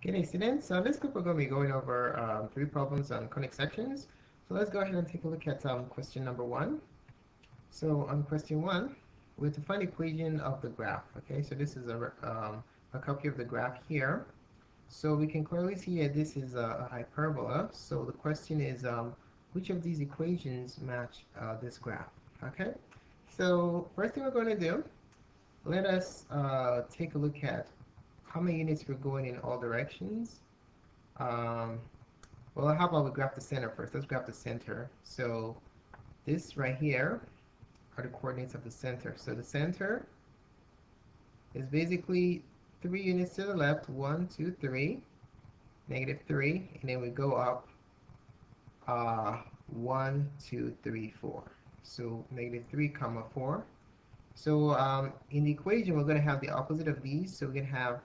Okay, students, so this group we're going to be going over three problems on conic sections. So let's go ahead and take a look at question number one. So on question one, we have to find the equation of the graph. Okay, so this is a copy of the graph here. So we can clearly see that this is a hyperbola. So the question is, which of these equations match this graph? Okay, so first thing we're going to do, let us take a look at how many units we're going in all directions. Um, well, how about we graph the center first? Let's graph the center. So this right here are the coordinates of the center. So the center is basically 3 units to the left, 1, 2, 3, -3, and then we go up uh, 1, 2, 3, 4. So -3, comma 4. So in the equation, we're going to have the opposite of these. So we're going to have,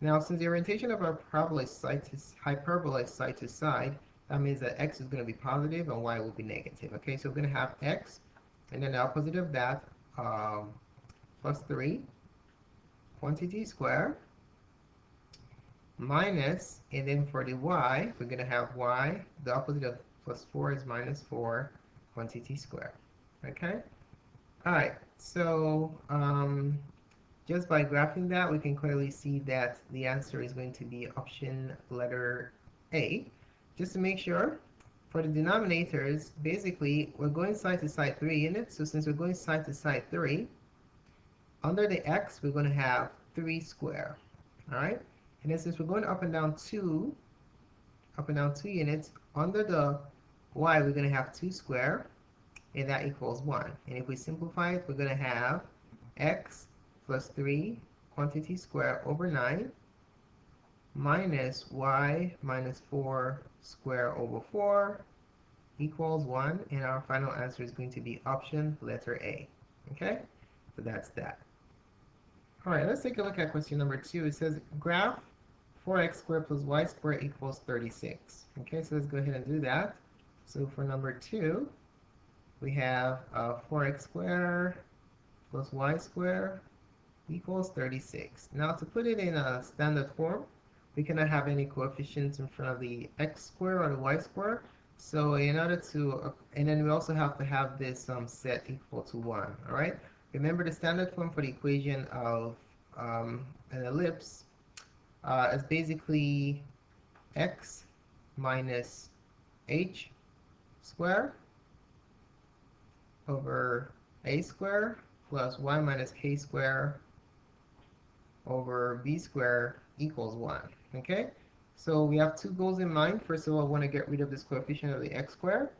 now since the orientation of our parabola is hyperbola is side to side, that means that x is going to be positive and y will be negative. Okay, so we're going to have x, and then the opposite of that, plus 3, quantity square, minus, and then for the y, we're going to have y, the opposite of plus 4 is minus 4, quantity square. Okay? All right, so just by graphing that, we can clearly see that the answer is going to be option letter A. Just to make sure, for the denominators, basically, we're going side to side 3 units. So since we're going side to side 3, under the x, we're going to have 3 square. All right? And then since we're going up and down 2 units, under the y, we're going to have 2 square, and that equals 1. And if we simplify it, we're going to have x plus 3 quantity square over 9 minus y minus 4 square over 4 equals 1. And our final answer is going to be option letter A. Okay? So that's that. All right, let's take a look at question number 2. It says graph 4x squared plus y squared equals 36. Okay, so let's go ahead and do that. So for number 2, we have 4x squared plus y squared equals 36. Now to put it in a standard form, we cannot have any coefficients in front of the x squared or the y squared. So in order to, and then we also have to have this set equal to 1, all right? Remember the standard form for the equation of an ellipse is basically x minus h squared over a squared plus y minus k squared over b squared equals 1. Okay? So we have two goals in mind. First of all, we want to get rid of this coefficient of the x squared,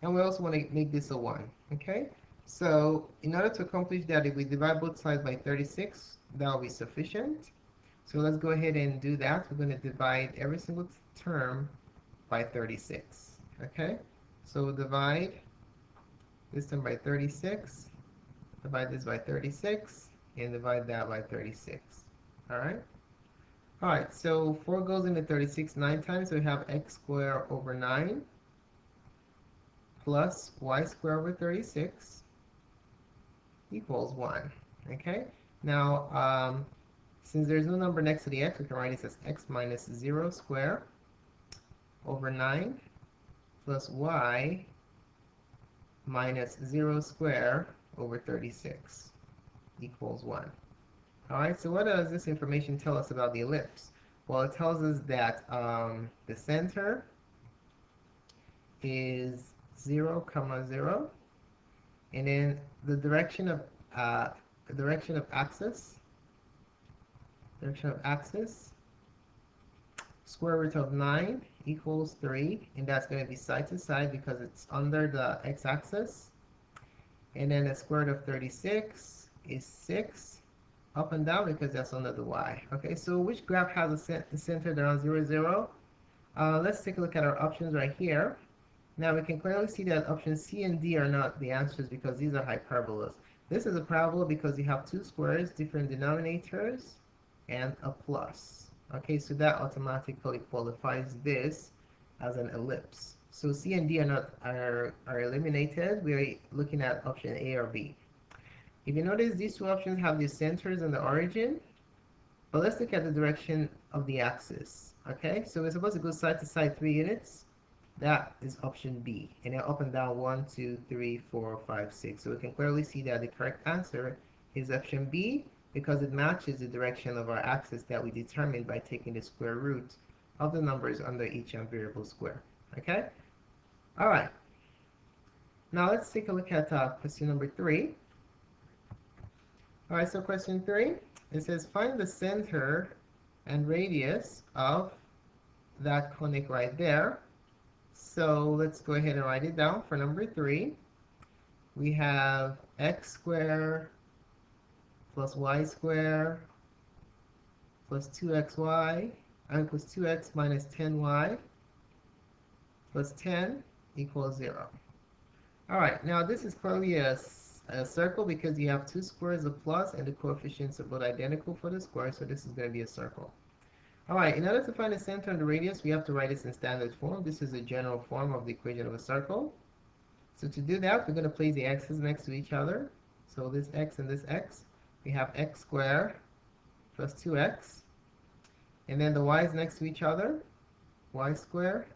and we also want to make this a 1. Okay? So in order to accomplish that, if we divide both sides by 36, that will be sufficient. So let's go ahead and do that. We're going to divide every single term by 36. Okay? So we'll divide this term by 36, divide this by 36, and divide that by 36. All right? All right, so 4 goes into 36 9 times, so we have x squared over 9 plus y squared over 36 equals 1. Okay? Now, since there's no number next to the x, we can write it as x minus 0 squared over 9 plus y minus 0 squared over 36 equals 1. All right, so what does this information tell us about the ellipse? Well, it tells us that the center is 0, comma 0, and then the direction of axis, square root of 9 equals 3, and that's going to be side to side because it's under the x-axis. And then the square root of 36 is 6, up and down because that's under the y. Okay, so which graph has a center around 0, 0? Let's take a look at our options right here. Now we can clearly see that options C and D are not the answers because these are hyperbolas. This is a parabola because you have two squares, different denominators, and a plus. Okay, so that automatically qualifies this as an ellipse. So C and D are eliminated. We're looking at option A or B. If you notice, these two options have the centers and the origin. But let's look at the direction of the axis. Okay, so we're supposed to go side to side 3 units. That is option B. And then up and down 1, 2, 3, 4, 5, 6. So we can clearly see that the correct answer is option B because it matches the direction of our axis that we determined by taking the square root of the numbers under each variable square. Okay? All right. Now let's take a look at question number 3. All right, so question 3, it says find the center and radius of that conic right there. So let's go ahead and write it down for number 3. We have x squared plus y squared plus 2xy, and plus 2x minus 10y plus 10 equals 0. All right, now this is clearly a circle because you have two squares of plus and the coefficients are both identical for the square, so this is going to be a circle. All right, in order to find the center and the radius, we have to write this in standard form. This is a general form of the equation of a circle. So to do that, we're going to place the x's next to each other. So this x and this x, we have x squared plus 2x. And then the y's next to each other, y squared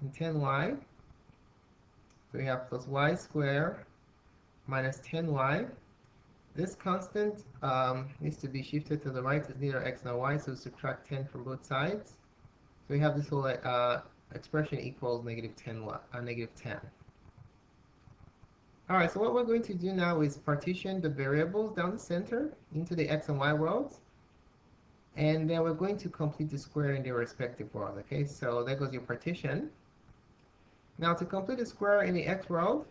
and 10y. So we have plus y squared minus 10y. This constant needs to be shifted to the right. It's neither x nor y, so subtract 10 from both sides. So we have this whole expression equals negative 10, negative 10. All right, so what we're going to do now is partition the variables down the center into the x and y worlds. And then we're going to complete the square in their respective worlds, okay? So there goes your partition. Now to complete the square in the x world,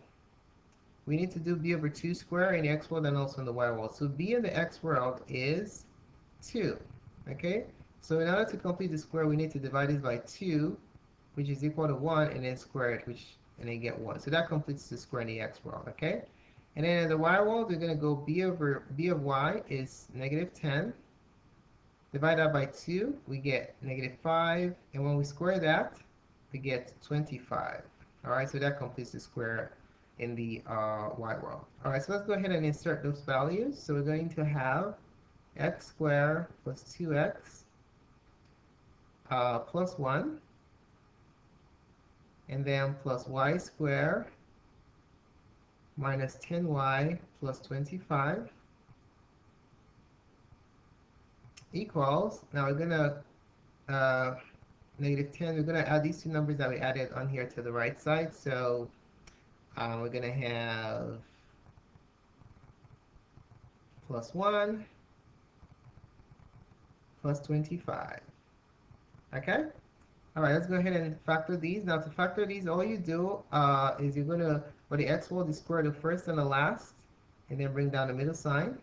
we need to do b over 2 square in the x world and also in the y world. So b in the x world is 2, okay? So in order to complete the square, we need to divide this by 2, which is equal to 1, and then square it, and then get 1. So that completes the square in the x world, okay? And then in the y world, we're going to go b of y is negative 10. Divide that by 2, we get negative 5. And when we square that, we get 25. All right, so that completes the square in the y world. All right, so let's go ahead and insert those values. So we're going to have x squared plus 2x plus 1, and then plus y squared minus 10y plus 25 equals, now we're going to negative 10, we're going to add these two numbers that we added on here to the right side. So we're going to have plus 1 plus 25. Okay? All right, let's go ahead and factor these. Now to factor these, all you do is you're going to, for the x world, you square the first and the last, and then bring down the middle sign.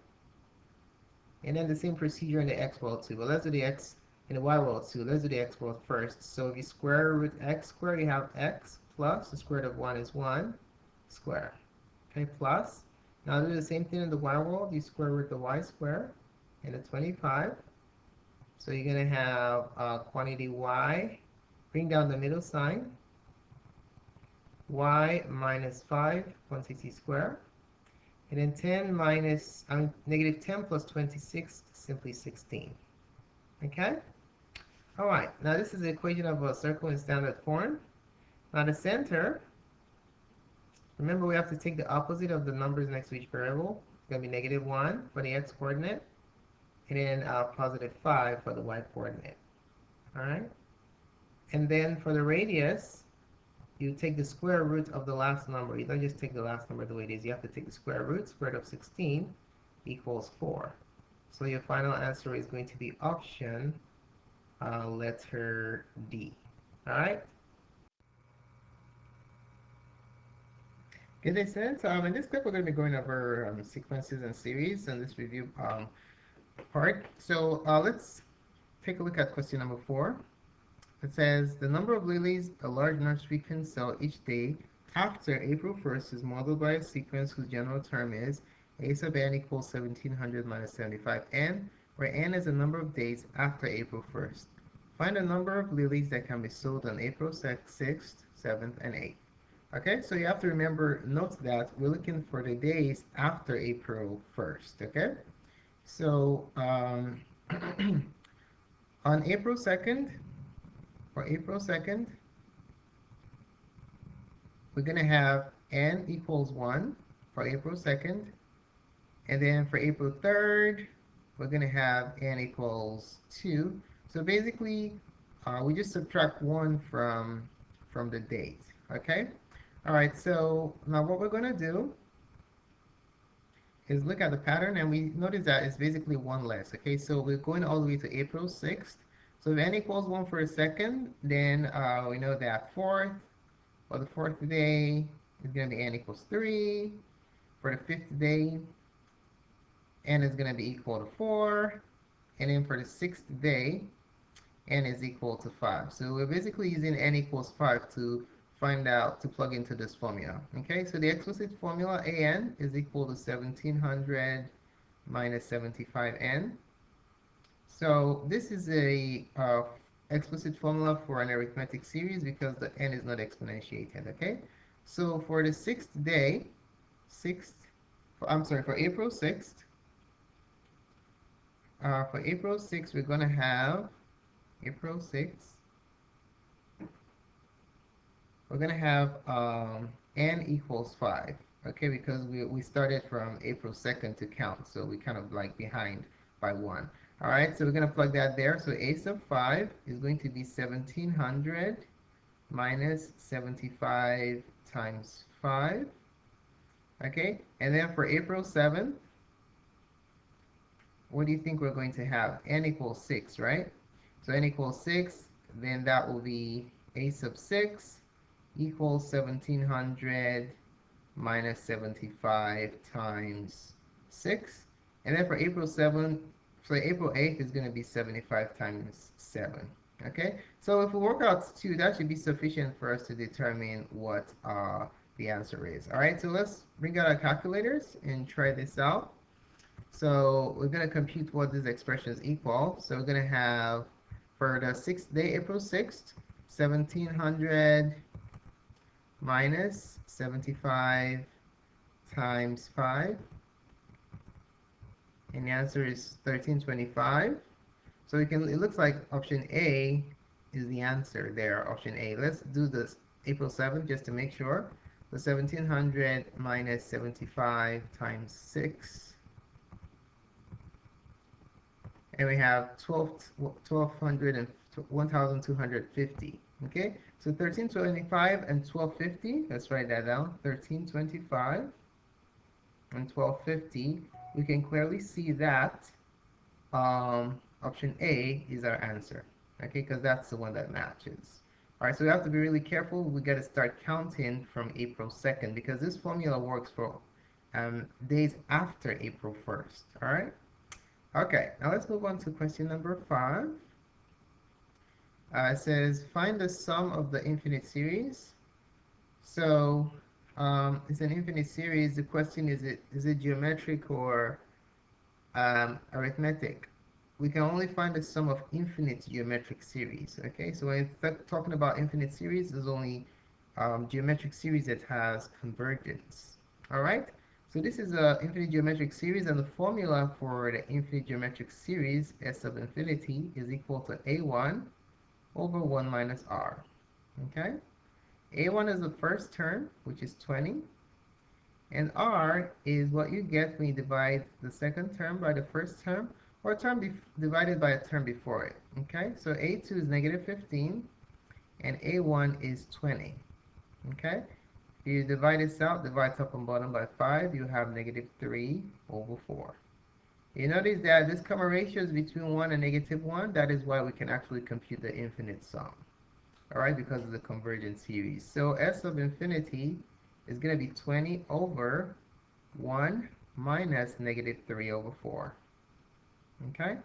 And then the same procedure in the x world too. But let's do the x in the y world too. Let's do the x world first. So if you square root x squared, you have x plus the square root of 1 is 1 square. Okay, plus. Now do the same thing in the y world. You square root the y squared and the 25. So you're going to have quantity y. Bring down the middle sign. Y minus 5 quantity squared. And then 10 minus, negative 10 plus 26, simply 16. Okay? All right, now this is the equation of a circle in standard form. Now the center, remember we have to take the opposite of the numbers next to each variable. It's going to be negative 1 for the x coordinate, and then positive 5 for the y coordinate. All right? And then for the radius, you take the square root of the last number. You don't just take the last number the way it is. You have to take the square root. Square root of 16 equals 4. So your final answer is going to be option letter D. All right? Get this sense? In this clip, we're going to be going over sequences and series in this review part. So let's take a look at question number 4. It says the number of lilies a large nursery can sell each day after April 1st is modeled by a sequence whose general term is a sub n equals 1700 minus 75n, where n is the number of days after April 1st. Find the number of lilies that can be sold on April 6th, 7th, and 8th. Okay, so you have to remember, note that we're looking for the days after April 1st, okay? So On April 2nd, for April 2nd, we're going to have n equals 1 for April 2nd. And then for April 3rd, we're going to have n equals 2. So basically, we just subtract 1 from the date. Okay? All right, so now what we're going to do is look at the pattern, and we notice that it's basically 1 less. Okay, so we're going all the way to April 6th. So if n equals 1 for a second, then we know that for the fourth day is going to be n equals 3. For the fifth day, n is going to be equal to 4. And then for the sixth day, n is equal to 5. So we're basically using n equals 5 to find out, to plug into this formula. Okay, so the explicit formula an is equal to 1700 minus 75n. So this is a explicit formula for an arithmetic series because the n is not exponentiated. Okay, so for the sixth day, for April 6th, we're going to have April 6th, we're going to have n equals 5, okay, because we started from April 2nd to count, so we kind of like behind by 1. All right, so we're going to plug that there. So a sub 5 is going to be 1700 minus 75 times 5, okay? And then for April 7th, what do you think we're going to have? N equals 6, right? So n equals 6, then that will be a sub 6 equals 1700 minus 75 times 6. And then for April 7th, for April 8th is going to be 75 times 7. Okay, so if we work out 2, that should be sufficient for us to determine what the answer is. All right, so let's bring out our calculators and try this out. So we're going to compute what these expressions equal. So we're going to have, for the 6th day, April 6th, 1700 minus 75 times 5. And the answer is 1325. So it looks like option A is the answer there, option A. Let's do this April 7th just to make sure. So 1700 minus 75 times 6. And we have 1200 and 1250. Okay, so 1325 and 1250, let's write that down. 1325 and 1250, we can clearly see that option A is our answer, okay, because that's the one that matches. All right, so we have to be really careful. We got to start counting from April 2nd because this formula works for days after April 1st. All right. Okay, now let's move on to question number 5. It says, find the sum of the infinite series. So it's an infinite series. The question is it geometric or arithmetic? We can only find the sum of infinite geometric series. Okay, so when it's talking about infinite series, there's only geometric series that has convergence. All right, so this is an infinite geometric series, and the formula for the infinite geometric series S of infinity is equal to a1 over 1 minus r. Okay, a1 is the first term, which is 20. And r is what you get when you divide the second term by the first term, or a term divided by a term before it. Okay, so a2 is negative 15, and a1 is 20. Okay, if you divide this out, divide top and bottom by 5, you have negative 3 over 4. You notice that this common ratio is between 1 and negative 1. That is why we can actually compute the infinite sum. All right, because of the convergent series. So S of infinity is going to be 20 over 1 minus negative 3 over 4. Okay?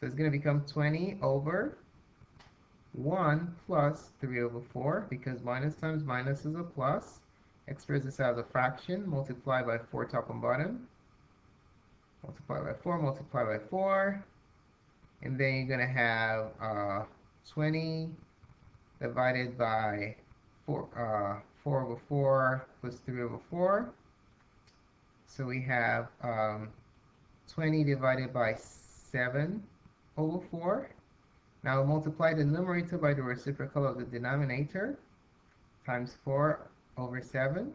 So it's going to become 20 over 1 plus 3 over 4, because minus times minus is a plus. Express this as a fraction, multiply by 4 top and bottom. Multiply by 4, multiply by 4. And then you're going to have 20 divided by 4 over 4 plus 3 over 4. So we have 20 divided by 7 over 4. Now multiply the numerator by the reciprocal of the denominator times 4 over 7.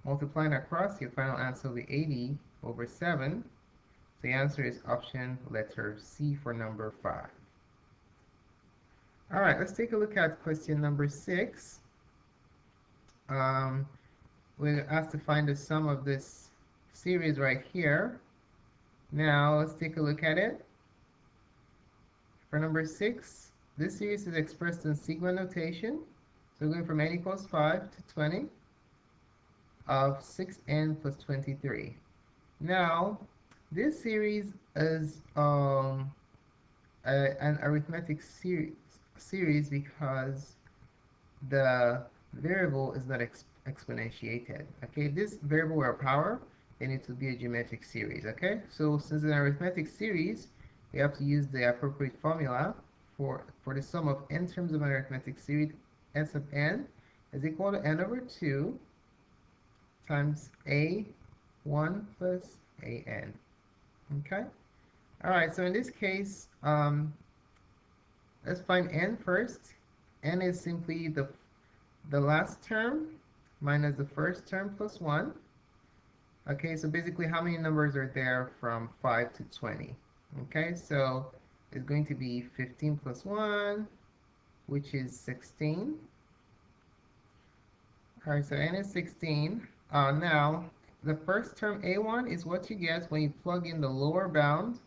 Multiplying across, your final answer will be 80 over 7. So the answer is option letter C for number 5. All right, let's take a look at question number 6. We're asked to find the sum of this series right here. Now let's take a look at it. For number 6, this series is expressed in sigma notation. So we're going from n equals 5 to 20 of 6n plus 23. Now, this series is an arithmetic series because the variable is not exponentiated. Okay, this variable or power, they need to be a geometric series. Okay, so since it's an arithmetic series, we have to use the appropriate formula for the sum of n terms of an arithmetic series. S of n is equal to n over 2 times a1 plus an. Okay, all right, so in this case, let's find n first. N is simply the last term minus the first term plus 1. Okay, so basically how many numbers are there from 5 to 20? Okay, so it's going to be 15 plus 1, which is 16. All right, so n is 16. Now, the first term a1 is what you get when you plug in the lower bound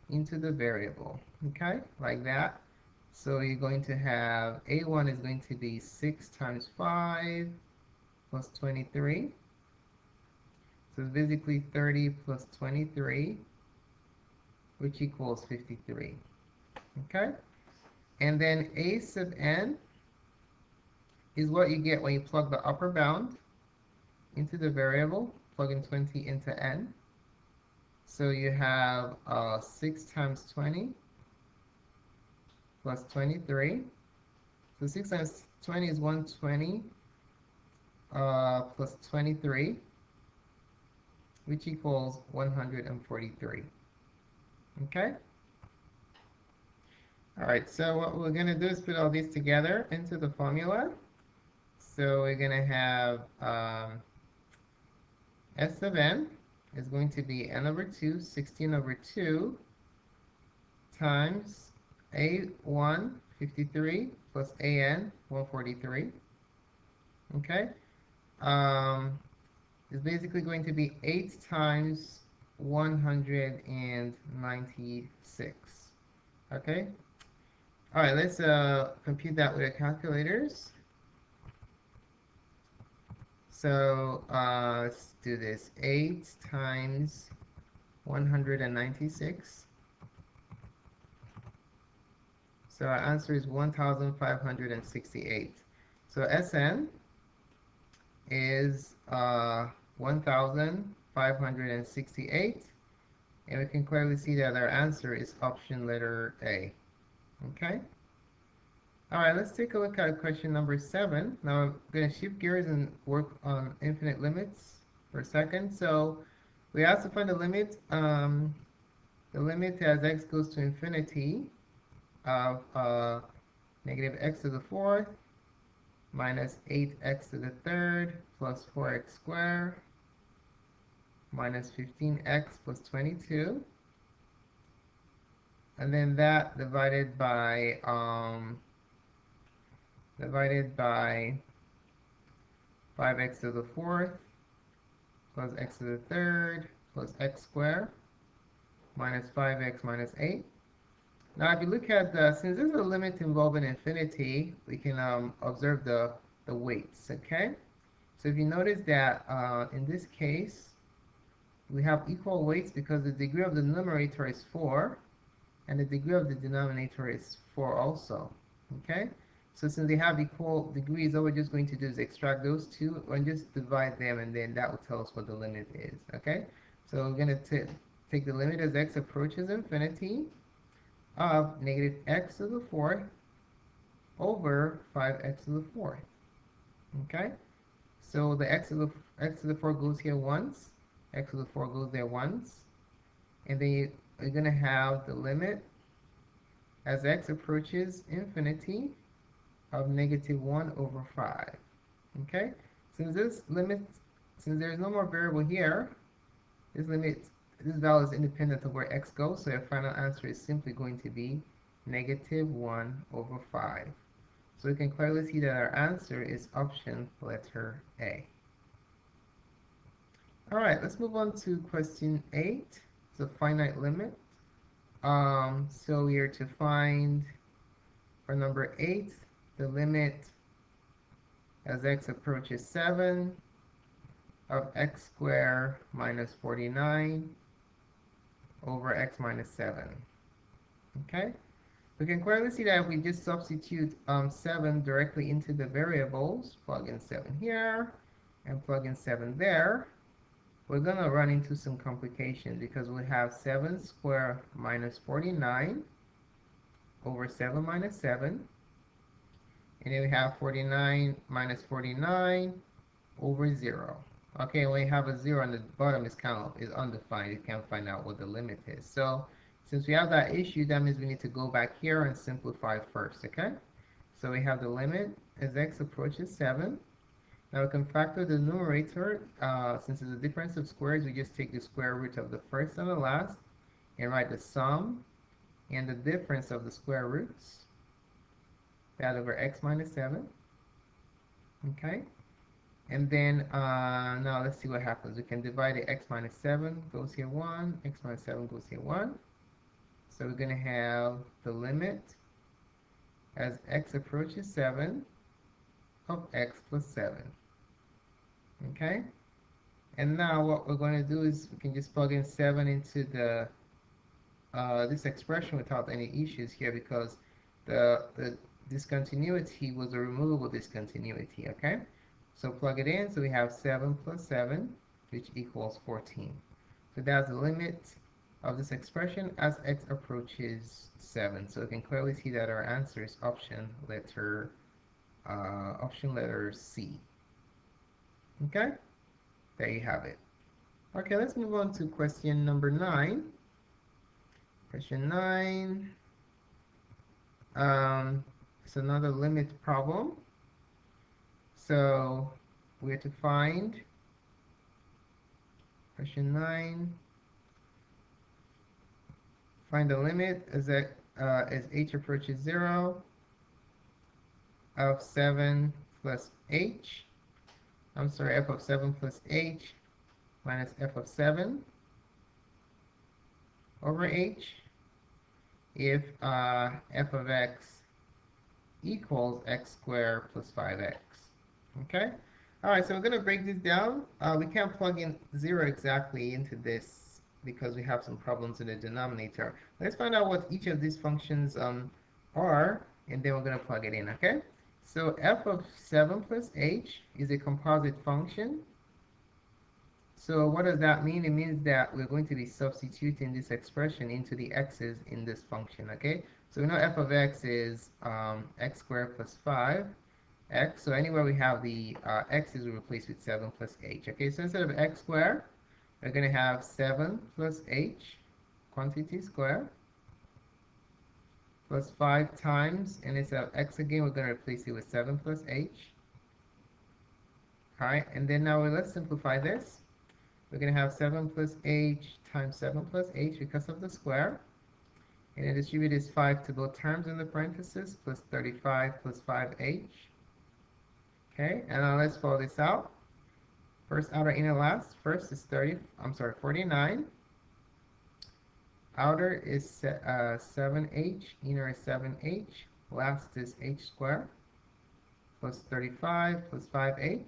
into the variable. Okay, like that. So you're going to have a1 is going to be 6 times 5 plus 23. So it's basically 30 plus 23, which equals 53. Okay? And then a sub n is what you get when you plug the upper bound into the variable, plug in 20 into n. So you have 6 times 20 plus 23. So 6 times 20 is 120 plus 23, which equals 143. Okay? All right, so what we're going to do is put all these together into the formula. So we're going to have S of n is going to be n over 2, 16 over 2, times a1, 53, plus an, 143. Okay? It's basically going to be 8 times 196. Okay? All right, let's compute that with our calculators. So let's do this. 8 times 196. So our answer is 1,568. So Sn is 1,568. And we can clearly see that our answer is option letter A. Okay? All right, let's take a look at question number 7. Now I'm going to shift gears and work on infinite limits for a second. So we have to find the limit as x goes to infinity of negative x to the fourth minus 8x to the third plus 4x squared minus 15x plus 22. And then that divided by 5x to the fourth plus x to the third plus x squared minus 5x minus 8. Now, if you look at since this is a limit involving infinity, we can observe the weights, okay? So if you notice that in this case, we have equal weights because the degree of the numerator is 4, and the degree of the denominator is 4 also, okay? So since they have equal degrees, all we're just going to do is extract those two and just divide them, and then that will tell us what the limit is, okay? So we're going to take the limit as x approaches infinity of negative x to the fourth over 5x to the fourth. Okay? So the x to the fourth goes here once, x to the fourth goes there once, and then you're going to have the limit as x approaches infinity of negative 1 over 5. Okay? Since this limit, since there's no more variable here, this limit, this value is independent of where x goes, so our final answer is simply going to be negative 1 over 5. So we can clearly see that our answer is option letter A. All right, let's move on to question 8. It's a finite limit. So we are to find, for number 8, the limit as x approaches 7 of x squared minus 49 over x minus 7. Okay? We can clearly see that if we just substitute 7 directly into the variables, plug in 7 here and plug in 7 there, we're going to run into some complications because we have 7 squared minus 49 over 7 minus 7. And then we have 49 minus 49 over 0. Okay, when you have a 0 on the bottom, is undefined. You can't find out what the limit is. So since we have that issue, that means we need to go back here and simplify first, okay? So we have the limit as x approaches 7. Now we can factor the numerator. Since it's a difference of squares, we just take the square root of the first and the last and write the sum and the difference of the square roots. That over x minus 7. Okay? And then now let's see what happens. We can divide it. X minus 7 goes here 1. X minus 7 goes here 1. So we're going to have the limit as x approaches 7 of x plus 7. Okay? And now what we're going to do is we can just plug in 7 into this expression without any issues here because the discontinuity was a removable discontinuity, okay? So plug it in, so we have 7 plus 7, which equals 14. So that's the limit of this expression as x approaches 7. So we can clearly see that our answer is option letter C. Okay? There you have it. Okay, let's move on to question number 9. Question 9. It's another limit problem. So we have to find, question 9, find the limit as h approaches 0 of 7 plus h. I'm sorry, f of 7 plus h minus f of 7 over h if f of x equals x squared plus 5x. Okay? All right, so we're going to break this down. We can't plug in 0 exactly into this because we have some problems in the denominator. Let's find out what each of these functions are, and then we're going to plug it in, okay? So f of 7 plus h is a composite function. So what does that mean? It means that we're going to be substituting this expression into the x's in this function, okay? So we know f of x is x squared plus 5 x. So anywhere we have the x's, we replace with 7 plus h. Okay, so instead of x squared, we're going to have 7 plus h, quantity squared, plus 5 times, and instead of x again, we're going to replace it with 7 plus h. All right, and then now let's simplify this. We're going to have 7 plus h times 7 plus h because of the square. And then distribute this 5 to both terms in the parentheses, plus 35 plus 5h. Okay, and now let's follow this out. First outer inner last. First is 49. Outer is 7h, inner is 7h. Last is h squared plus 35 plus 5h.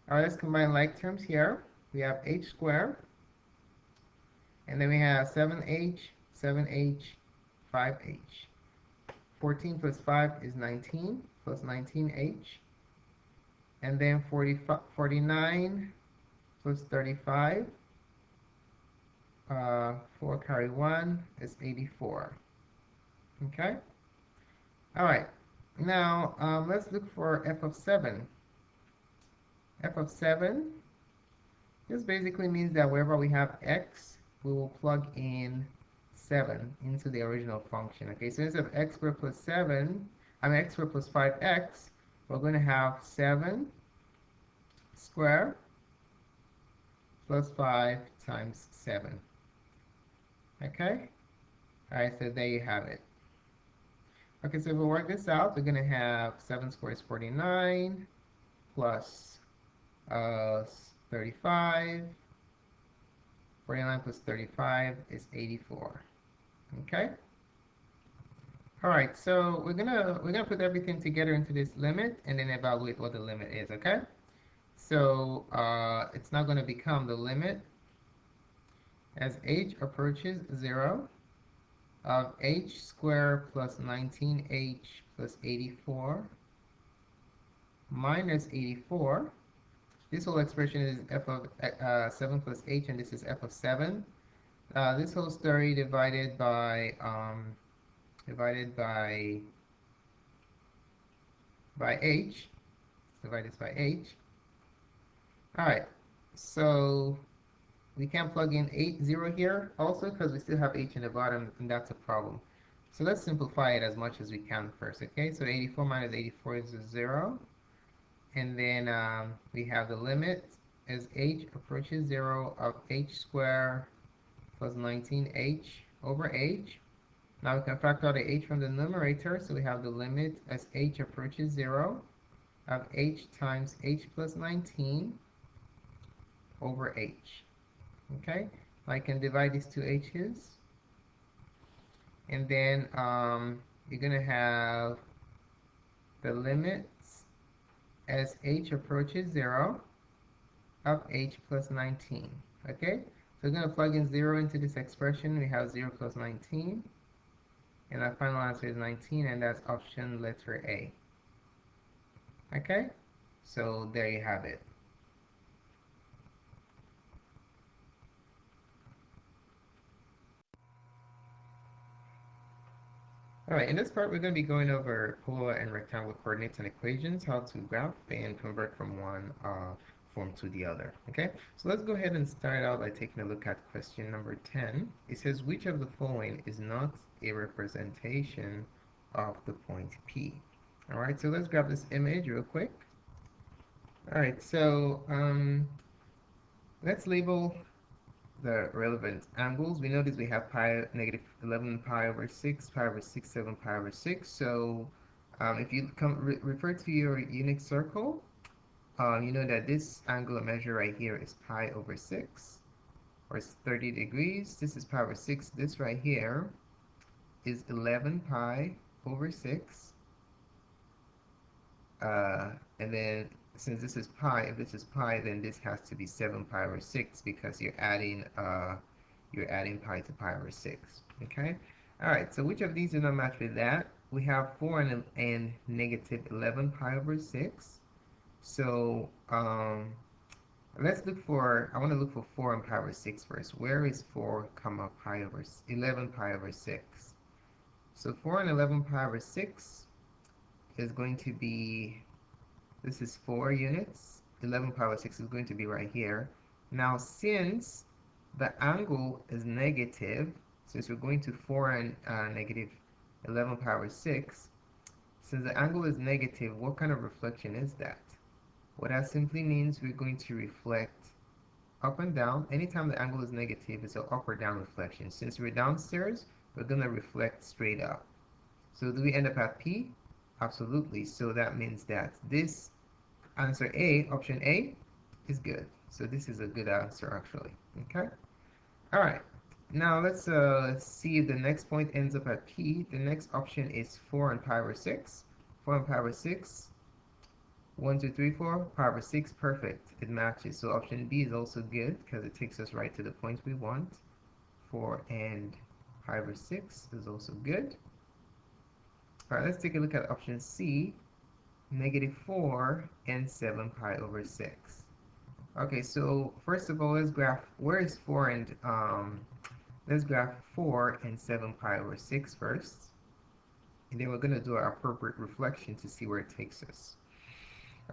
All right, let's combine like terms here. We have h squared, and then we have 7h, 7h, 5h. 14 plus 5 is 19, plus 19h. And then 49 plus 35, 4 carry 1 is 84. Okay? All right. Now, let's look for f of 7. F of 7, this basically means that wherever we have x, we will plug in 7 into the original function. Okay, so instead of x squared plus 7, I mean x squared plus 5x, we're going to have 7 squared plus 5 times 7. Okay? All right, so there you have it. Okay, so if we work this out, we're going to have 7 squared is 49 plus 35. 49 plus 35 is 84. Okay? All right, so we're gonna put everything together into this limit and then evaluate what the limit is, okay? So it's now gonna become the limit as h approaches 0 of h squared plus 19h plus 84 minus 84. This whole expression is f of 7 plus h, and this is f of 7. This whole story divided by h. Divide this by h. All right, so we can plug in 8, 0 here also because we still have h in the bottom, and that's a problem. So let's simplify it as much as we can first, okay? So 84 minus 84 is a 0. And then we have the limit as h approaches 0 of h squared plus 19h over h. Now we can factor out the h from the numerator, so we have the limit as h approaches 0 of h times h plus 19 over h. Okay, I can divide these two h's, and then you're going to have the limits as h approaches 0 of h plus 19. Okay, so we're going to plug in 0 into this expression. We have 0 plus 19, and our final answer is 19, and that's option letter A. Okay, so there you have it. All right, in this part, we're going to be going over polar and rectangular coordinates and equations, how to graph and convert from one form to the other. Okay, so let's go ahead and start out by taking a look at question number 10. It says, which of the following is not a representation of the point P? All right, so let's grab this image real quick. All right, so let's label the relevant angles. We notice we have pi negative 11 pi over 6, pi over 6, 7 pi over 6. So if you refer to your unit circle, you know that this angular measure right here is pi over 6, or it's 30 degrees. This is pi over 6. This right here is 11 pi over 6. And then since this is pi, if this is pi, then this has to be 7 pi over 6 because you're adding pi to pi over 6. Okay? All right, so which of these do not match with that? We have 4 and negative 11 pi over 6. So let's look for, I want to look for 4 and pi over 6 first. Where is 4 comma pi over 11 pi over 6? So 4 and 11 pi over 6 is going to be, this is 4 units. 11 pi over 6 is going to be right here. Now, since the angle is negative, since we're going to 4 and negative 11 pi over 6, since the angle is negative, what kind of reflection is that? Well, that simply means we're going to reflect up and down. Anytime the angle is negative, it's an up or down reflection. Since we're downstairs, we're going to reflect straight up. So do we end up at P? Absolutely. So that means that this answer A, option A, is good. So this is a good answer actually. Okay. All right. Now let's see if the next point ends up at P. The next option is 4 and pi over 6. 4 and pi over 6. 1, 2, 3, 4. Pi over 6. Perfect. It matches. So option B is also good because it takes us right to the point we want. 4 and pi over 6 is also good. All right, let's take a look at option C. Negative 4 and 7 pi over 6. Okay, so first of all, let's graph, where is 4 and, let's graph 4 and 7 pi over 6 first. And then we're going to do our appropriate reflection to see where it takes us.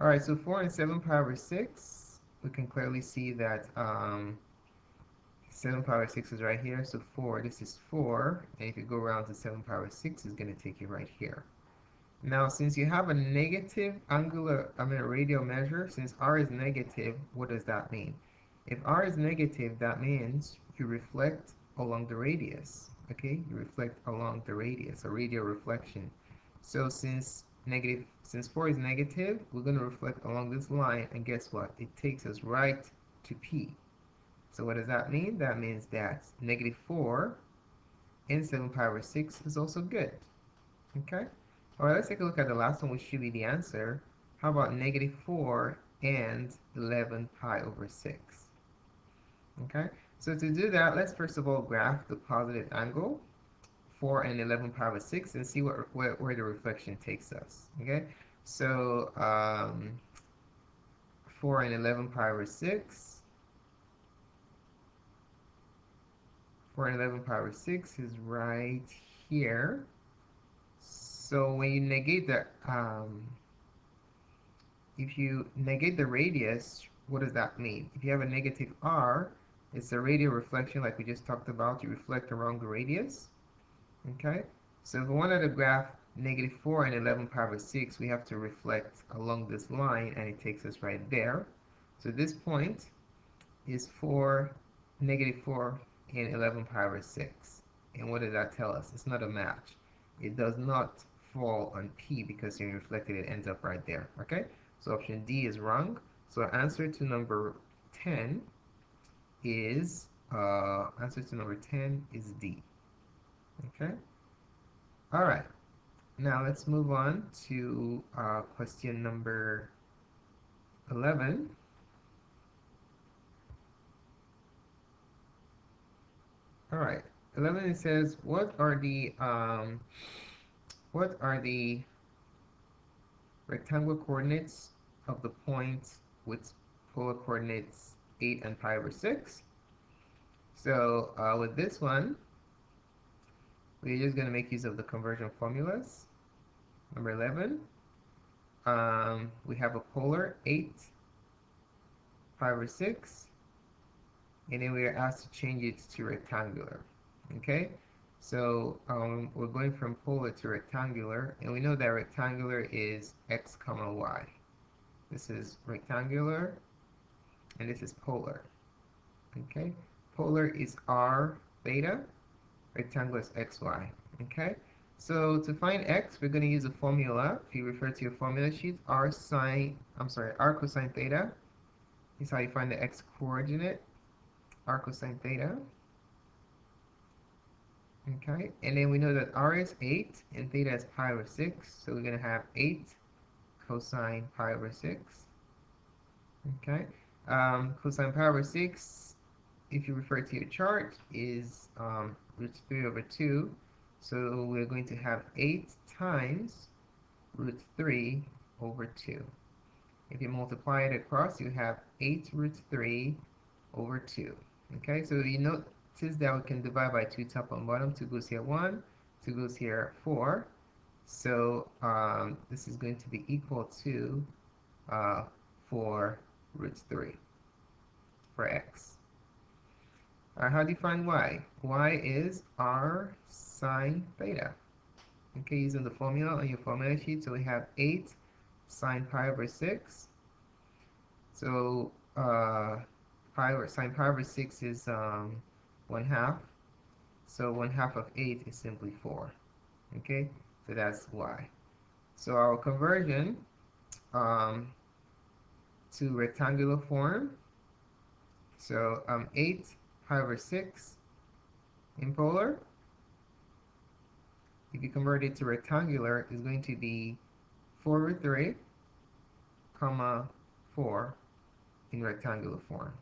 All right, so 4 and 7 pi over 6, we can clearly see that 7 power 6 is right here, so 4, this is 4, and if you go around to 7 power 6, it's going to take you right here. Now, since you have a negative radial measure, since r is negative, what does that mean? If r is negative, that means you reflect along the radius, okay? You reflect along the radius, a radial reflection. So since 4 is negative, we're going to reflect along this line, and guess what? It takes us right to P. So what does that mean? That means that negative 4 and 7 pi over 6 is also good. Okay? All right, let's take a look at the last one, which should be the answer. How about negative 4 and 11 pi over 6? Okay? So to do that, let's first of all graph the positive angle, 4 and 11 pi over 6, and see where the reflection takes us. Okay? So 4 and 11 pi over 6. 4 and 11 pi over 6 is right here. So when you negate if you negate the radius, what does that mean? If you have a negative r, it's a radial reflection like we just talked about. You reflect around the radius. Okay? So if we wanted to graph negative 4 and 11 pi over 6, we have to reflect along this line, and it takes us right there. So this point is negative 4 and 11 pi over 6. And what does that tell us? It's not a match. It does not fall on P because when you reflected it ends up right there. Okay? So option D is wrong. So answer to number 10 is D. Okay? All right. Now let's move on to question number 11. All right. 11, it says, what are the rectangular coordinates of the point with polar coordinates 8 and pi over 6? So with this one, we're just going to make use of the conversion formulas. Number 11, we have a polar 8 pi over 6, and then we are asked to change it to rectangular. Okay, so we're going from polar to rectangular, and we know that rectangular is x comma y. This is rectangular, and this is polar. Okay, polar is r theta, rectangular is xy. Okay, so to find x, we're going to use a formula. If you refer to your formula sheet, r cosine theta is how you find the x coordinate, r cosine theta. Okay, and then we know that r is 8 and theta is pi over 6, so we're going to have 8 cosine pi over 6. Okay, cosine pi over 6, if you refer to your chart, is root 3 over 2, so we're going to have 8 times root 3 over 2. If you multiply it across, you have 8 root 3 over 2. Okay, so you notice that we can divide by 2 top and bottom. 2 goes here 1, 2 goes here 4. So this is going to be equal to 4 root 3 for x. How do you find y? Y is r sine theta. Okay, using the formula on your formula sheet, so we have 8 sine pi over 6. So sine pi over 6 is 1/2. So 1/2 of 8 is simply 4. Okay, so that's y. So our conversion to rectangular form. So 8 pi over 6 in polar, if you convert it to rectangular, is going to be 4 root 3, comma 4 in rectangular form.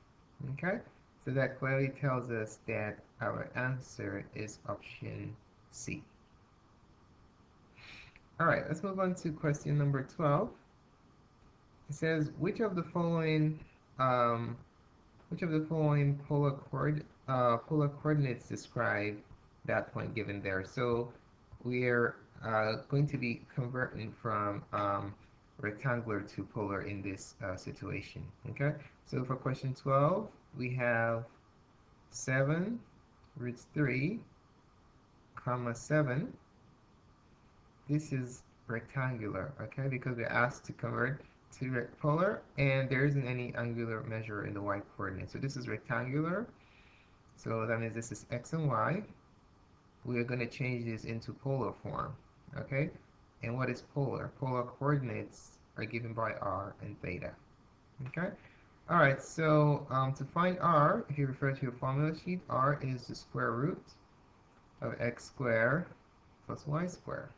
Okay, so that clearly tells us that our answer is option C. All right, let's move on to question number 12. It says, which of the following polar coordinates describe that point given there? So we're going to be converting from rectangular to polar in this situation. Okay, so for question 12, we have 7 root 3, comma 7. This is rectangular, okay, because we're asked to convert to polar, and there isn't any angular measure in the y coordinate. So this is rectangular, so that means this is x and y. We are going to change this into polar form, okay? And what is polar? Polar coordinates are given by r and theta, okay? All right, so to find r, if you refer to your formula sheet, r is the square root of x squared plus y squared,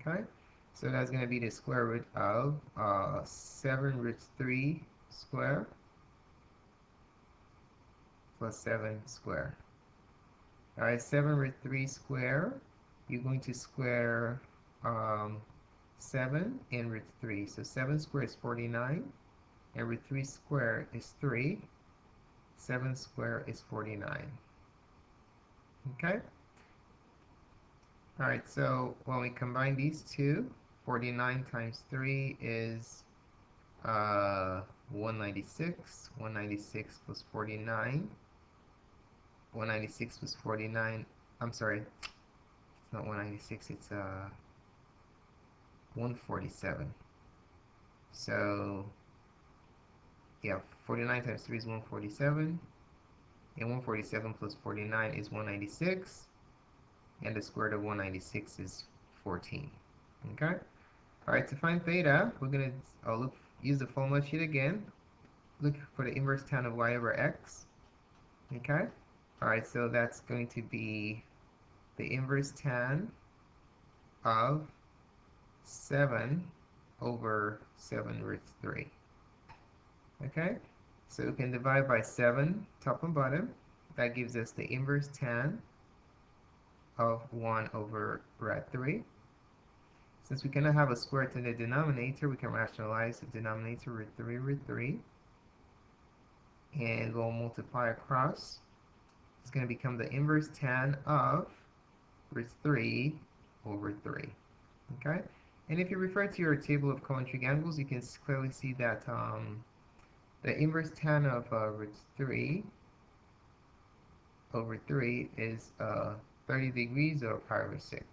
okay? So that's going to be the square root of 7 root 3 squared plus 7 squared. All right, 7 root 3 squared, you're going to square 7 and root 3. So 7 squared is 49, and root 3 squared is 3. 7 squared is 49. Okay? All right, so when we combine these two, 49 times 3 is 196. 196 plus 49. 196 plus 49. I'm sorry, it's not 196, it's 147. So, yeah, 49 times 3 is 147. And 147 plus 49 is 196. And the square root of 196 is 14. Okay? All right, to find theta, we're going to use the formula sheet again. Look for the inverse tan of y over x. Okay? All right, so that's going to be the inverse tan of 7 over 7 root 3. Okay? So we can divide by 7, top and bottom. That gives us the inverse tan of 1 over root 3. Since we cannot have a square root in the denominator, we can rationalize the denominator root 3, and we'll multiply across. It's going to become the inverse tan of root 3 over 3. Okay? And if you refer to your table of concentric angles, you can clearly see that the inverse tan of root 3 over 3 is 30 degrees or pi over 6.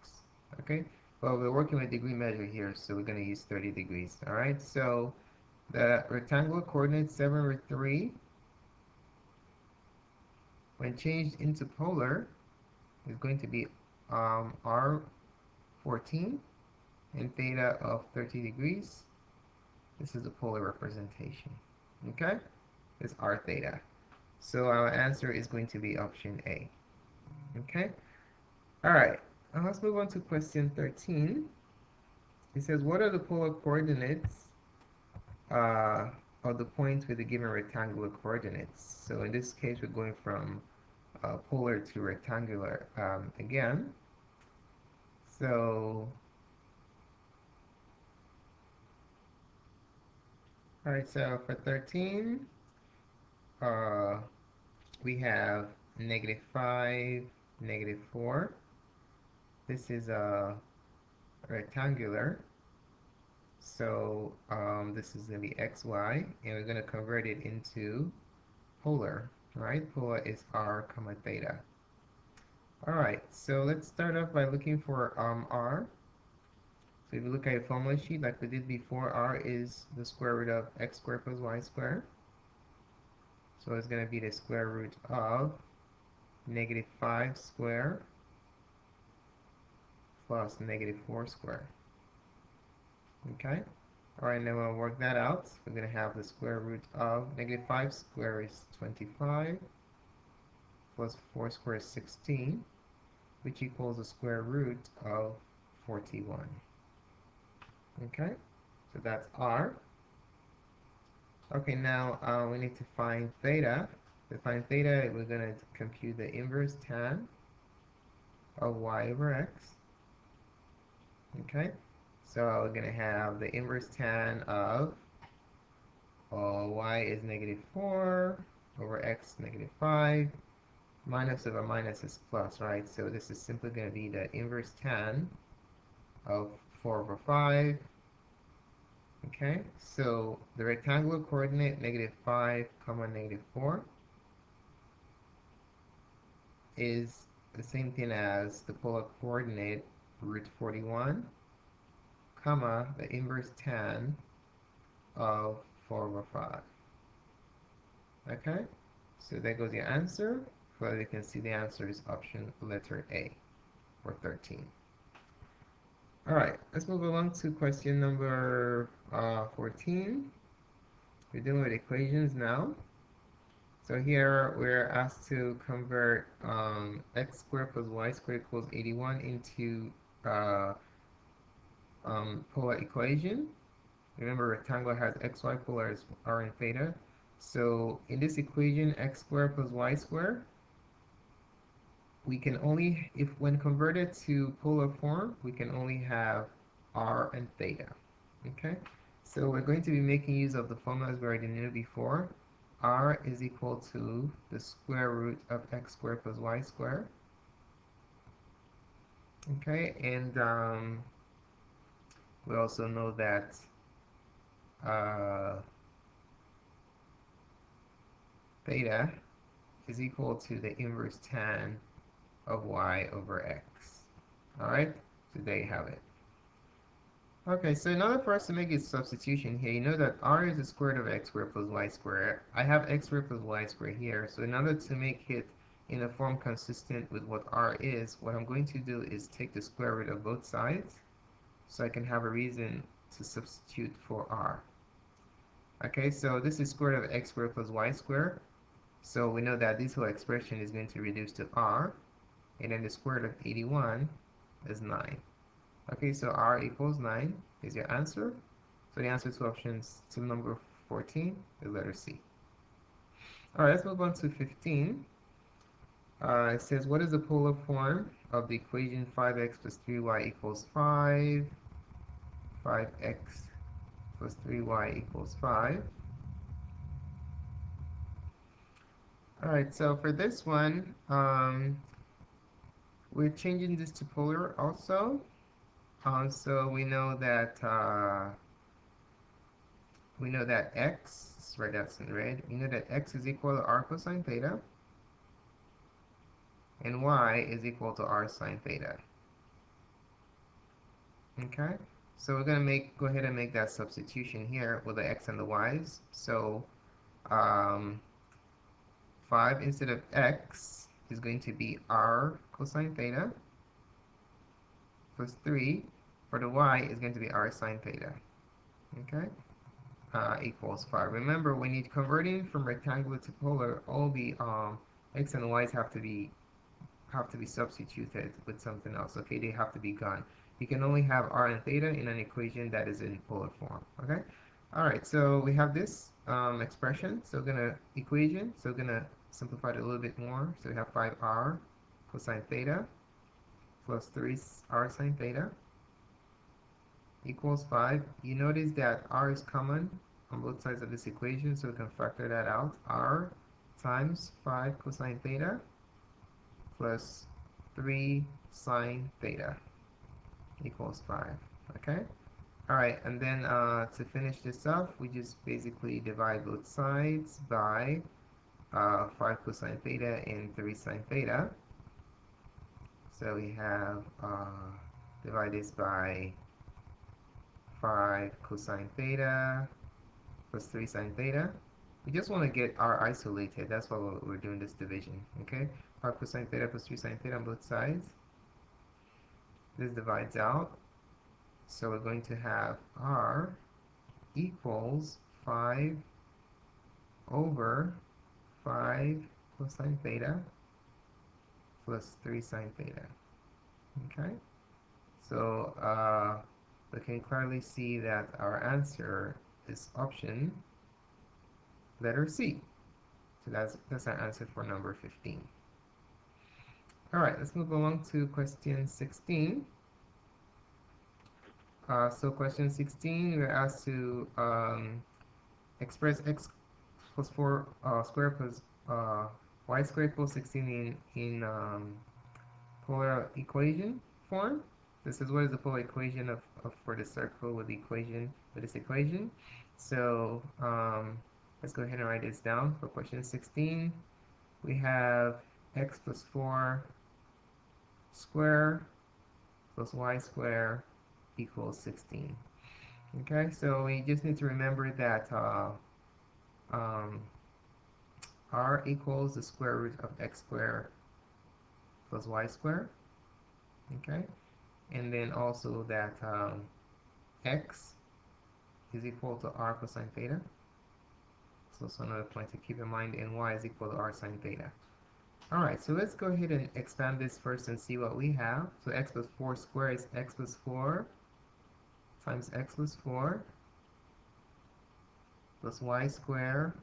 Okay? Well, we're working with degree measure here, so we're going to use 30 degrees. All right? So the rectangular coordinate 7 root 3, when changed into polar, is going to be r14 and theta of 30 degrees. This is the polar representation. Okay? It's r theta. So our answer is going to be option A. Okay? All right. Now let's move on to question 13. It says, what are the polar coordinates of the points with the given rectangular coordinates? So in this case, we're going from polar to rectangular again. So, all right, so for 13, uh, we have -5, -4. This is rectangular. So this is going to be xy, and we're going to convert it into polar, right? Polar is r comma theta. All right, so let's start off by looking for r. So if you look at your formula sheet like we did before, r is the square root of x squared plus y squared. So it's going to be the square root of -5 squared plus -4 squared. Okay? All right, now we'll work that out. We're going to have the square root of -5 squared is 25 plus 4 squared is 16, which equals the square root of 41. Okay? So that's r. Okay, now we need to find theta. To find theta, we're going to compute the inverse tan of y over x. Okay? So we're going to have the inverse tan of y is -4 over x -5. Minus over minus is plus, right? So this is simply going to be the inverse tan of 4 over 5. Okay, so the rectangular coordinate -5, comma -4. is the same thing as the polar coordinate root 41, comma, the inverse tan of 4 over 5. Okay? So there goes your answer. So you can see the answer is option letter A, or 13. All right, let's move along to question number 14. We're dealing with equations now. So here we're asked to convert x squared plus y squared equals 81 into uh, polar equation. Remember, rectangle has xy polars are in theta. So in this equation, x squared plus y squared, we can only, if when converted to polar form, we can only have r and theta. Okay, so we're going to be making use of the formulas we already knew before. R is equal to the square root of x squared plus y squared. Okay, and we also know that uh, theta is equal to the inverse tan of y over x. All right, so there you have it. Okay, so in order for us to make a substitution here, you know that r is the square root of x squared plus y squared. I have x squared plus y squared here, so in order to make it in a form consistent with what r is, what I'm going to do is take the square root of both sides, so I can have a reason to substitute for r. Okay, so this is square root of x squared plus y squared, so we know that this whole expression is going to reduce to r, and then the square root of 81 is 9. Okay, so r equals 9 is your answer. So the answer to options to number 14 is letter C. All right, let's move on to 15. It says, what is the polar form of the equation 5x plus 3y equals 5, 5x plus 3y equals 5? All right, so for this one, we're changing this to polar also. So we know that x, right, that's in red. We know that x is equal to r cosine theta, and y is equal to r sine theta. Okay, so we're gonna go ahead and make that substitution here with the x and the y's. So um, 5 instead of x is going to be r cosine theta, plus 3 for the y is going to be r sine theta. Okay, equals 5. Remember, when you're converting from rectangular to polar, all the x and y's have to be substituted with something else. Okay, they have to be gone. You can only have r and theta in an equation that is in polar form. Okay, all right, so we have this expression, so we're gonna equation, so we're gonna simplify it a little bit more. So we have 5r cosine theta plus 3r sine theta equals 5. You notice that r is common on both sides of this equation, so we can factor that out. R times 5 cosine theta plus 3 sine theta equals 5. Okay? All right, and then to finish this off, we just basically divide both sides by 5 cosine theta and 3 sine theta. So we have divide this by 5 cosine theta plus 3 sine theta. We just want to get r isolated. That's why we're doing this division. Okay? 5 cosine theta plus 3 sine theta on both sides. This divides out. So we're going to have r equals 5 over 5 cosine theta plus 3 sine theta. Okay? So we can clearly see that our answer is option letter C. So that's our answer for number 15. All right, let's move along to question 16. So question 16, we're asked to express x plus 4 squared plus y squared equals 16 in polar equation form. This is what is the polar equation of for the circle with the equation with this equation. So let's go ahead and write this down for question 16. We have x plus 4 square plus y square equals 16. Okay, so we just need to remember that um, r equals the square root of x squared plus y squared. Okay, and then also that x is equal to r cosine theta. So that's another point to keep in mind, and y is equal to r sine theta. All right, so let's go ahead and expand this first and see what we have. So x plus 4 squared is x plus 4 times x plus 4 plus y squared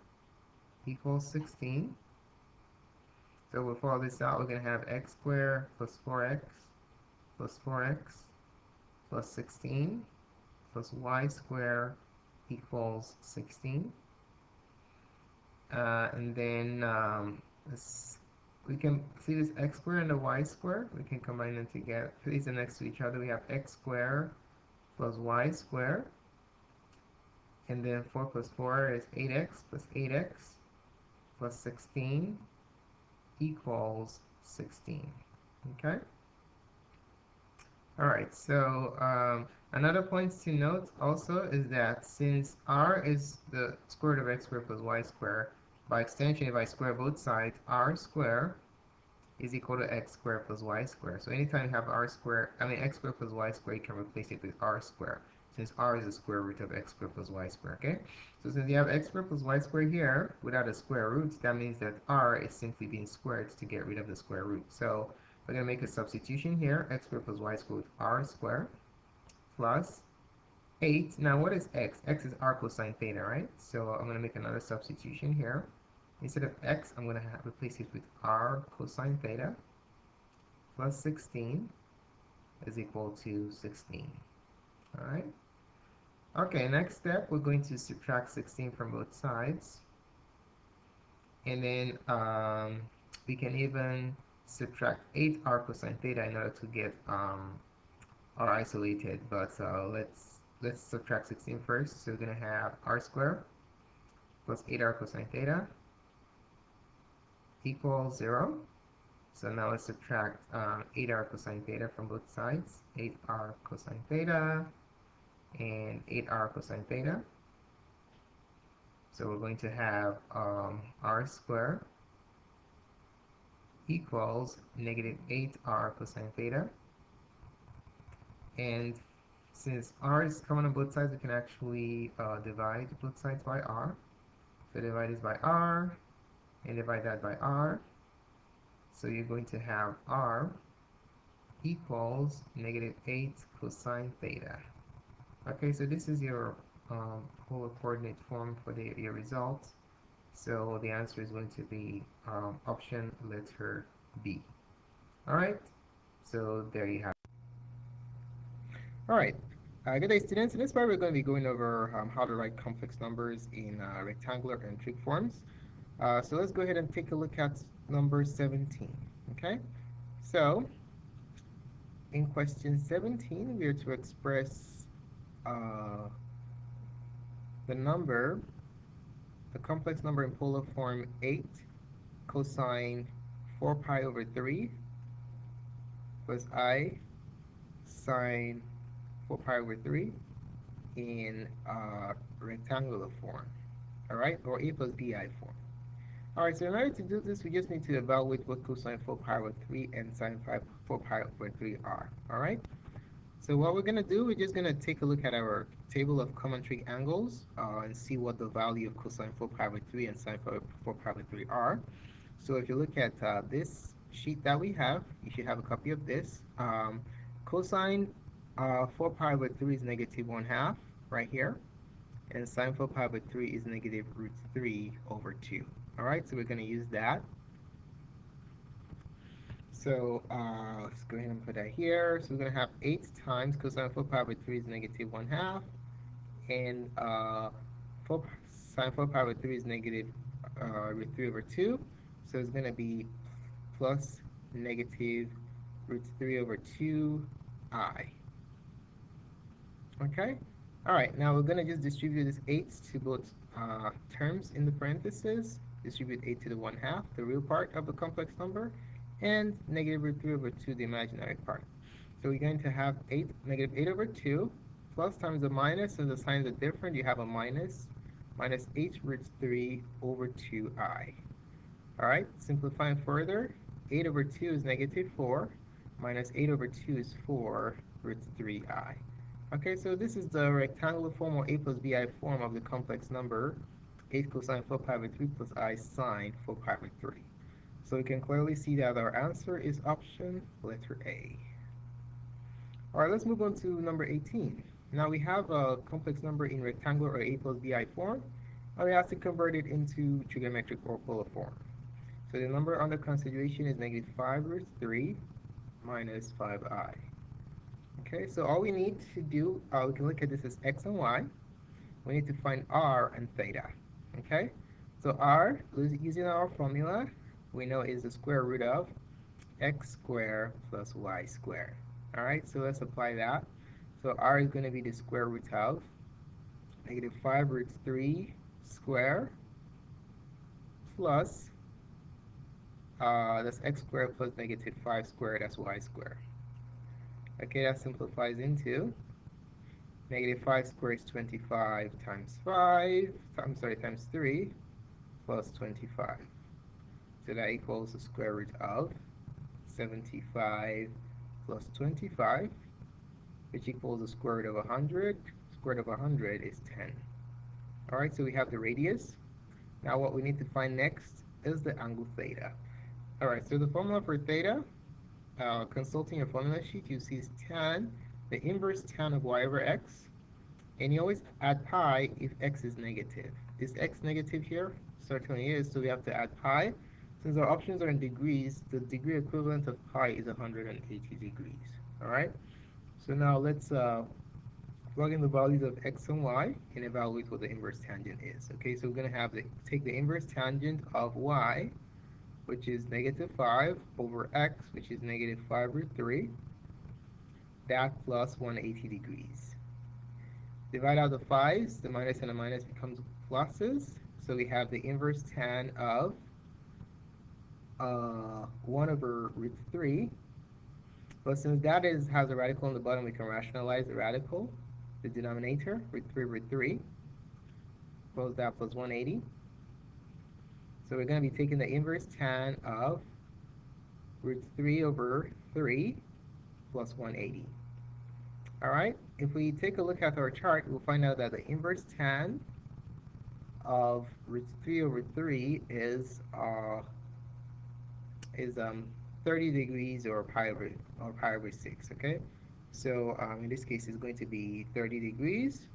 equals 16. So we'll follow this out. We're going to have x squared plus 4x plus 4x plus 16 plus y squared equals 16. And then we can see this x squared and the y squared. We can combine them together. These are next to each other. We have x squared plus y squared. And then 4 plus 4 is 8x plus 8x plus 16 equals 16. Okay? All right, so another point to note also is that since r is the square root of x squared plus y squared, by extension, if I square both sides, r squared is equal to x squared plus y squared. So anytime you have r squared, x squared plus y squared, you can replace it with r squared, since r is the square root of x squared plus y squared, okay? So since you have x squared plus y squared here, without a square root, that means that r is simply being squared to get rid of the square root. So we're going to make a substitution here, x squared plus y squared with r squared plus 8. Now what is x? X is r cosine theta, right? So I'm going to make another substitution here. Instead of x, I'm going to replace it with r cosine theta plus 16 is equal to 16. All right. Okay, next step, we're going to subtract 16 from both sides. And then we can even subtract 8r cosine theta in order to get r isolated. But let's subtract 16 first. So we're going to have r squared plus 8r cosine theta equals 0. So now let's subtract 8r cosine theta from both sides. 8r cosine theta and 8r cosine theta. So we're going to have r squared equals negative 8r cosine theta. And since r is common on both sides, we can actually divide both sides by r. So divide this by r and divide that by r. So you're going to have r equals negative 8 cosine theta. Okay, so this is your polar coordinate form for your result. So the answer is going to be option letter B. All right, so there you have it. All right, good day, students. In this part, we're going to be going over how to write complex numbers in rectangular and trig forms. So let's go ahead and take a look at number 17. Okay, so in question 17, we are to express uh, the number, the complex number in polar form 8 cosine 4 pi over 3 plus I sine 4 pi over 3 in rectangular form, all right, or a plus bi form. All right, so in order to do this, we just need to evaluate what cosine 4 pi over 3 and sine 4 pi over 3 are, all right? So what we're going to do, we're just going to take a look at our table of common trig angles and see what the value of cosine 4 pi over 3 and sine 4 pi over 3 are. So if you look at this sheet that we have, you should have a copy of this. Cosine 4 pi over 3 is negative 1/2 right here. And sine 4 pi over 3 is negative root 3 over 2. All right, so we're going to use that. So let's go ahead and put that here. So we're going to have 8 times cosine 4 pi over 3 is negative 1/2. And 4, sine 4 pi over 3 is negative root 3 over 2. So it's going to be plus negative root 3 over 2i. Okay? All right, now we're going to just distribute this 8 to both terms in the parentheses. distribute 8 to the 1/2, the real part of the complex number, and negative root 3 over 2, the imaginary part. So we're going to have negative 8 over 2, plus times a minus, and the signs are different. You have a minus, minus h root 3 over 2i. All right, simplifying further, 8 over 2 is negative 4, minus 8 over 2 is 4 root 3i. Okay, so this is the rectangular form or a plus bi form of the complex number 8 cosine 4 pi over 3 plus I sine 4 pi over 3. So we can clearly see that our answer is option letter A. All right, let's move on to number 18. Now we have a complex number in rectangular or a plus bi form, and we have to convert it into trigonometric or polar form. So the number under consideration is negative 5 root 3 minus 5i. Okay, so all we need to do, we can look at this as x and y. We need to find r and theta. Okay, so r, using our formula, we know is the square root of x squared plus y squared. All right, so let's apply that. So r is going to be the square root of negative 5 root 3 squared plus, that's x squared plus negative 5 squared, that's y squared. Okay, that simplifies into negative 5 squared is 25 times 5, times 3 plus 25. So that equals the square root of 75 plus 25, which equals the square root of 100. Square root of 100 is 10. All right, so we have the radius. Now what we need to find next is the angle theta. All right, so the formula for theta, consulting your formula sheet, you see is tan, the inverse tan of y over x, and you always add pi if x is negative. Is x negative here? Certainly is, so we have to add pi. Since our options are in degrees, the degree equivalent of pi is 180 degrees. All right, so now let's plug in the values of x and y and evaluate what the inverse tangent is. Okay, so we're going to have take the inverse tangent of y, which is negative 5, over x, which is negative 5 root 3, that plus 180 degrees. Divide out the 5's, the minus and the minus becomes pluses, so we have the inverse tan of 1 over root 3. But since that has a radical on the bottom, we can rationalize the radical, the denominator, root 3, close that plus 180. So we're going to be taking the inverse tan of root 3 over 3 plus 180. All right, if we take a look at our chart, we'll find out that the inverse tan of root 3 over 3 is 30 degrees or pi over 6, okay? So in this case, it's going to be 30 degrees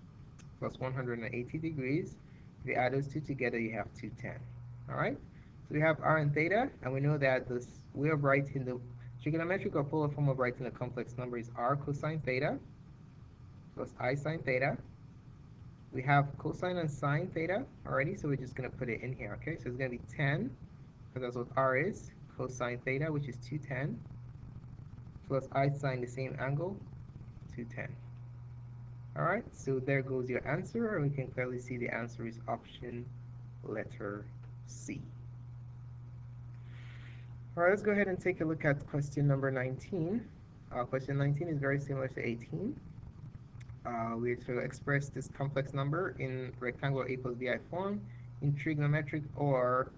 plus 180 degrees. If you add those two together, you have 210. All right? So we have r and theta, and we know that this way of writing the trigonometric or polar form of writing a complex number is r cosine theta plus I sine theta. We have cosine and sine theta already, so we're just going to put it in here, okay? So it's going to be 10, because that's what r is, cosine theta, which is 210, plus I sine the same angle, 210. All right, so there goes your answer, and we can clearly see the answer is option letter C. All right, let's go ahead and take a look at question number 19. Question 19 is very similar to 18. We're to express this complex number in rectangular a plus bi form in trigonometric or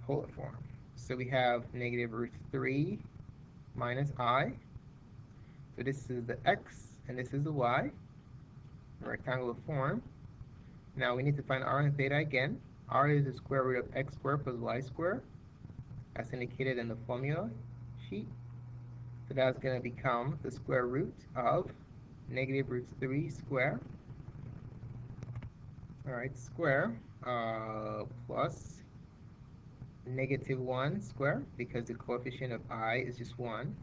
polar form. So we have negative root 3 minus I. So this is the x and this is the y, rectangular form. Now we need to find r and theta again. R is the square root of x squared plus y squared, as indicated in the formula sheet. So that's going to become the square root of negative root 3 square. All right, square plus negative 1 square, because the coefficient of I is just 1.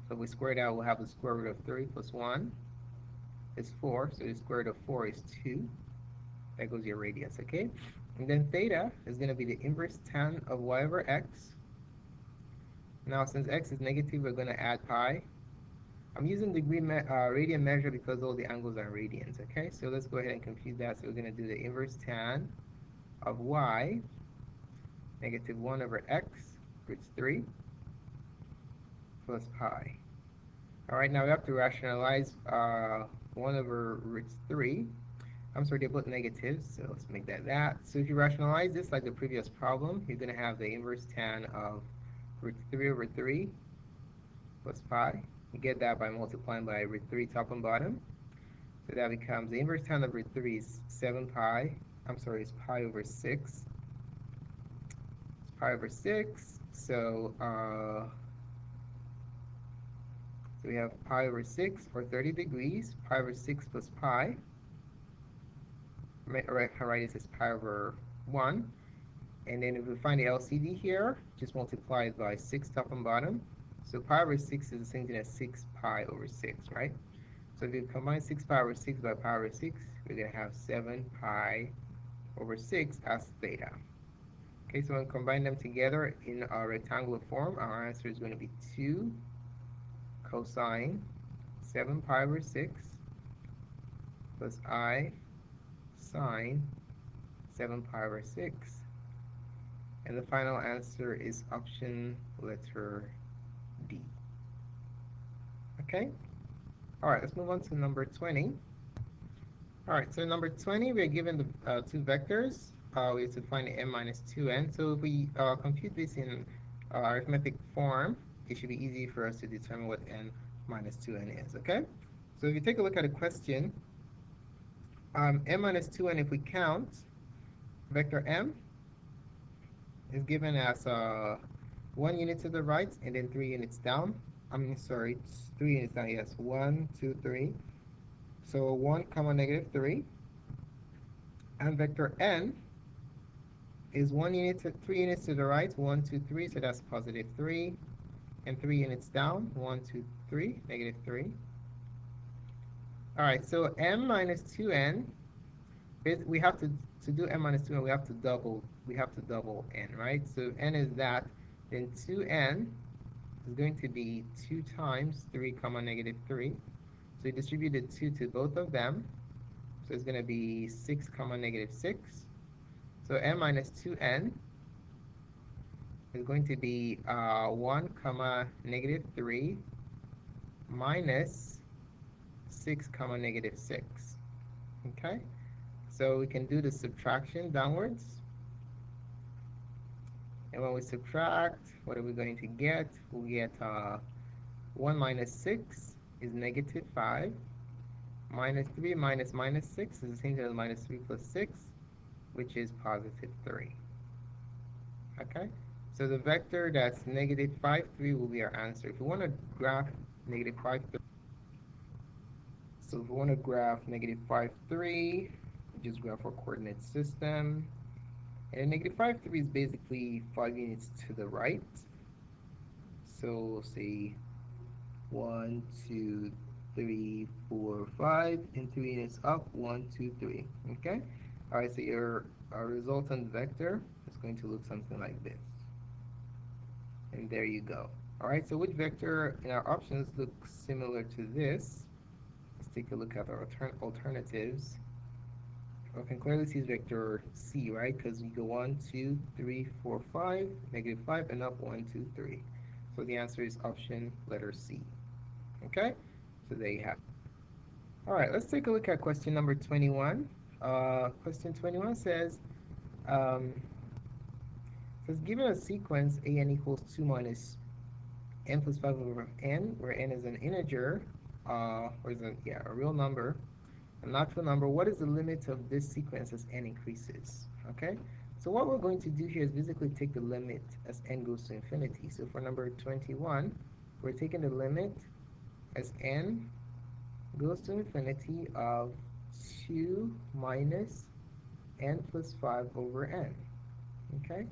So if we square it out, we'll have the square root of 3 plus 1 is 4. So the square root of 4 is 2. That goes your radius, okay? And then theta is going to be the inverse tan of y over x. Now, since x is negative, we're going to add pi. I'm using degree radian measure because all the angles are radians, okay? So let's go ahead and compute that. So we're going to do the inverse tan of y, negative 1 over x, root 3, plus pi. All right, now we have to rationalize 1 over root 3. I'm sorry, they're both negatives, so let's make that. So if you rationalize this like the previous problem, you're going to have the inverse tan of root 3 over 3 plus pi. You get that by multiplying by root 3 top and bottom. So that becomes the inverse tan of root 3 is 7 pi. I'm sorry, it's pi over 6. It's pi over 6. So we have pi over 6, or 30 degrees. Pi over 6 plus pi. Right, this is pi over 1. And then if we find the LCD here, just multiply it by 6 top and bottom. So pi over 6 is the same thing as 6 pi over 6, right? So if you combine 6 pi over 6 by pi over 6, we're going to have 7 pi over 6 as theta. Okay, so when we combine them together in a rectangular form, our answer is going to be 2 cosine 7 pi over 6 plus I sine 7 pi over 6. And the final answer is option letter D. Okay? All right, let's move on to number 20. All right, so number 20, we're given the two vectors. We have to find n minus 2n. So if we compute this in arithmetic form, it should be easy for us to determine what n minus 2n is, okay? So if you take a look at the question, n minus 2n, if we count, vector m is given as 1 unit to the right and then 3 units down. I'm sorry, 3 units down, yes. 1, 2, 3. So 1 comma negative 3. And vector n is 1 unit to 3 units to the right, 1, 2, 3. So that's positive 3. And 3 units down, 1, 2, 3, negative 3. All right, so m minus 2n, we have to do m minus 2n, we have to double n, right? So n is that, then 2n is going to be 2 times 3 comma negative 3. So we distributed 2 to both of them. So it's going to be 6 comma negative 6. So n minus 2n is going to be 1 comma negative 3 minus 6 comma negative 6. Okay? So we can do the subtraction downwards. And when we subtract, what are we going to get? We'll get 1 minus 6 is negative 5. Minus 3 minus minus 6 is the same as minus 3 plus 6, which is positive 3. Okay? So the vector that's negative 5, 3 will be our answer. If we want to graph negative 5, 3, so if we want to graph negative 5, 3, just graph our coordinate system. And negative 5, 3 is basically 5 units to the right. So we'll say 1, 2, 3, 4, 5, and 3 units up, 1, 2, 3. Okay? All right, so your resultant vector is going to look something like this. And there you go. All right, so which vector in our options looks similar to this? Let's take a look at our alternatives. We can clearly see vector C, right? Because you go 1, 2, 3, 4, 5, negative 5, and up 1, 2, 3. So the answer is option letter C. Okay? So there you have it. All right, let's take a look at question number 21. Question 21 says given a sequence an equals 2 minus n plus 5 over n, where n is an integer, or is a real number, a natural number, what is the limit of this sequence as n increases? Okay, so what we're going to do here is basically take the limit as n goes to infinity. So for number 21, we're taking the limit as n goes to infinity of 2 minus n plus 5 over n. Okay,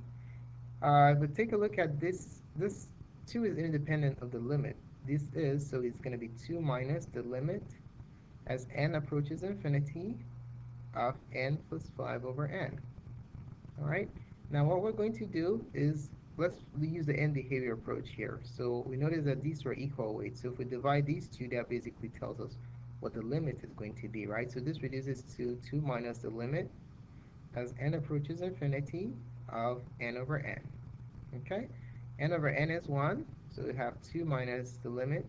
but take a look at this. This 2 is independent of the limit. This is, so it's going to be 2 minus the limit as n approaches infinity of n plus 5 over n. All right, now what we're going to do is let's use the n behavior approach here. So we notice that these are equal weights. So if we divide these two, that basically tells us what the limit is going to be, right? So this reduces to 2 minus the limit as n approaches infinity of n over n. Okay? N over n is 1, so we have 2 minus the limit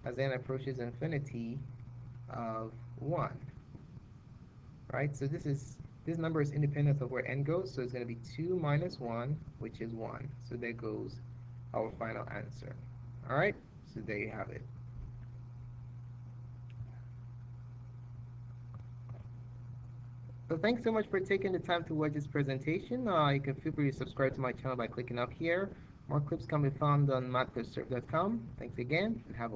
as n approaches infinity of 1. Right? So this number is independent of where n goes, so it's going to be 2 minus 1, which is 1. So there goes our final answer. All right? So there you have it. So thanks so much for taking the time to watch this presentation. You can feel free to subscribe to my channel by clicking up here. More clips can be found on mathcoachsurf.com. Thanks again, and have a wonderful day.